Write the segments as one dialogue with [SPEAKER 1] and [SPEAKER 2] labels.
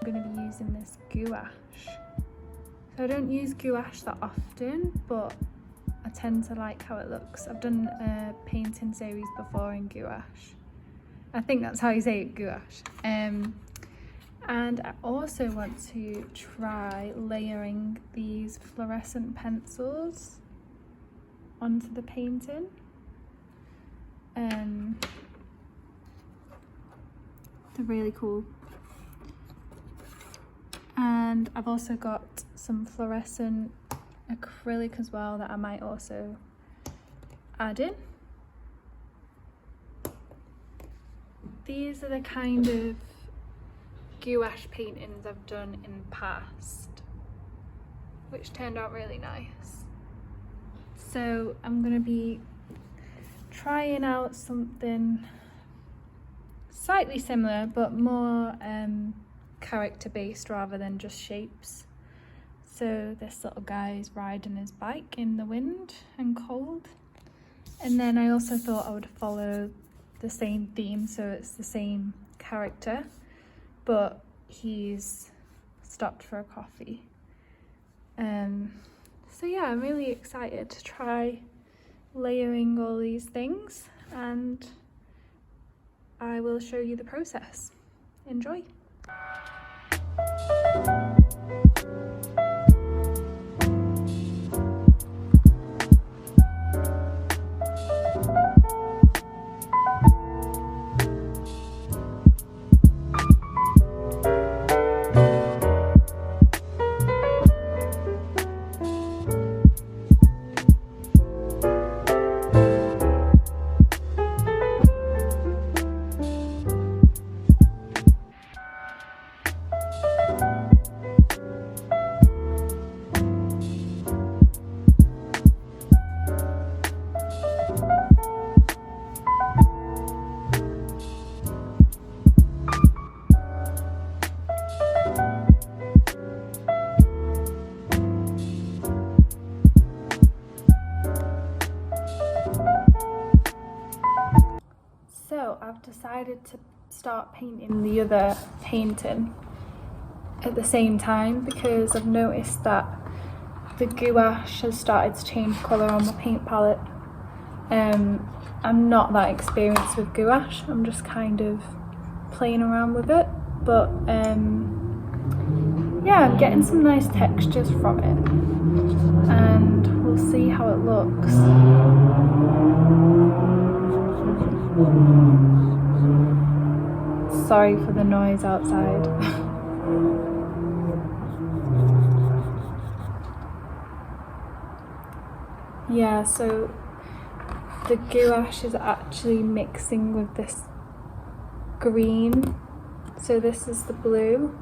[SPEAKER 1] I'm going to be using this gouache. So I don't use gouache that often, but I tend to like how it looks. I've done a painting series before in gouache. I think that's how you say it, gouache. And I also want to try layering these fluorescent pencils onto the painting. They're really cool. And I've also got some fluorescent acrylic as well that I might also add in. These are the kind of gouache paintings I've done in the past, which turned out really nice. So I'm going to be trying out something slightly similar but more character based rather than just shapes. So this little guy is riding his bike in the wind and cold, and then I also thought I would follow the same theme, so it's the same character but he's stopped for a coffee. So yeah, I'm really excited to try layering all these things, and I will show you the process. Enjoy. So I've decided to start painting the other painting at the same time because I've noticed that the gouache has started to change colour on my paint palette. I'm not that experienced with gouache, I'm just kind of playing around with it, but yeah, I'm getting some nice textures from it and we'll see how it looks. Sorry for the noise outside. Yeah, so the gouache is actually mixing with this green. So this is the blue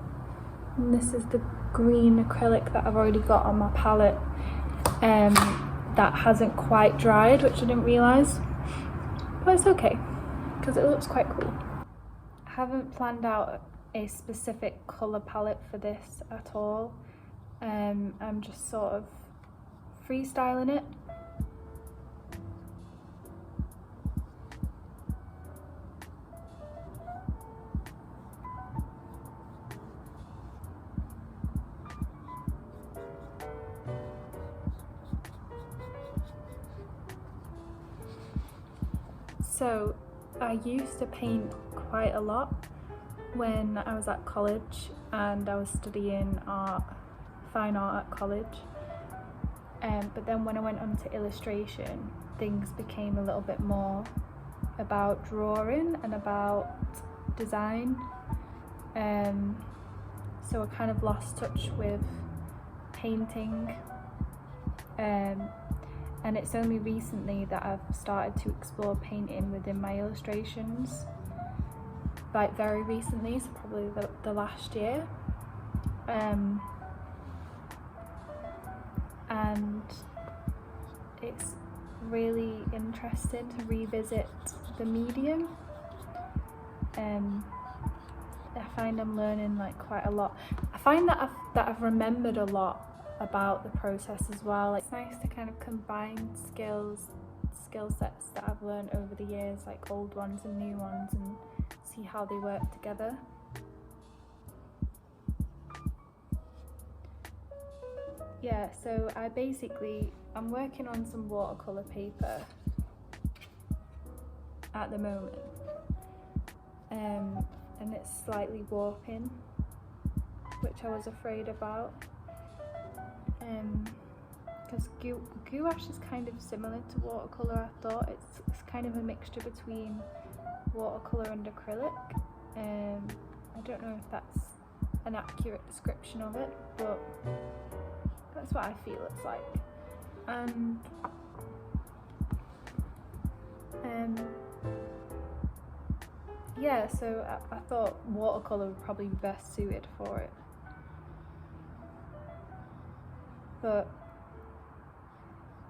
[SPEAKER 1] and this is the green acrylic that I've already got on my palette that hasn't quite dried, which I didn't realise. But it's okay, because it looks quite cool. I haven't planned out a specific colour palette for this at all. I'm just sort of freestyling it. So I used to paint quite a lot when I was at college and I was studying fine art at college. But then when I went on to illustration, things became a little bit more about drawing and about design. So I kind of lost touch with painting. And it's only recently that I've started to explore painting within my illustrations, like very recently, so probably the last year. And it's really interesting to revisit the medium. I find I'm learning like quite a lot. I find that I've remembered a lot about the process as well. It's nice to kind of combine skill sets that I've learned over the years, like old ones and new ones, and see how they work together. yeah, so I'm working on some watercolour paper at the moment, and it's slightly warping, which I was afraid about, because gouache is kind of similar to watercolour. I thought it's kind of a mixture between watercolour and acrylic. I don't know if that's an accurate description of it, but that's what I feel it's like. And yeah, so I thought watercolour would probably be best suited for it, but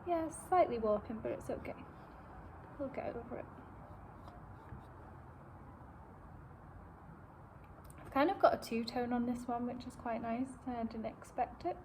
[SPEAKER 1] yeah, it's slightly warping, but it's okay, we'll get over it. I've kind of got a two-tone on this one, which is quite nice. I didn't expect it.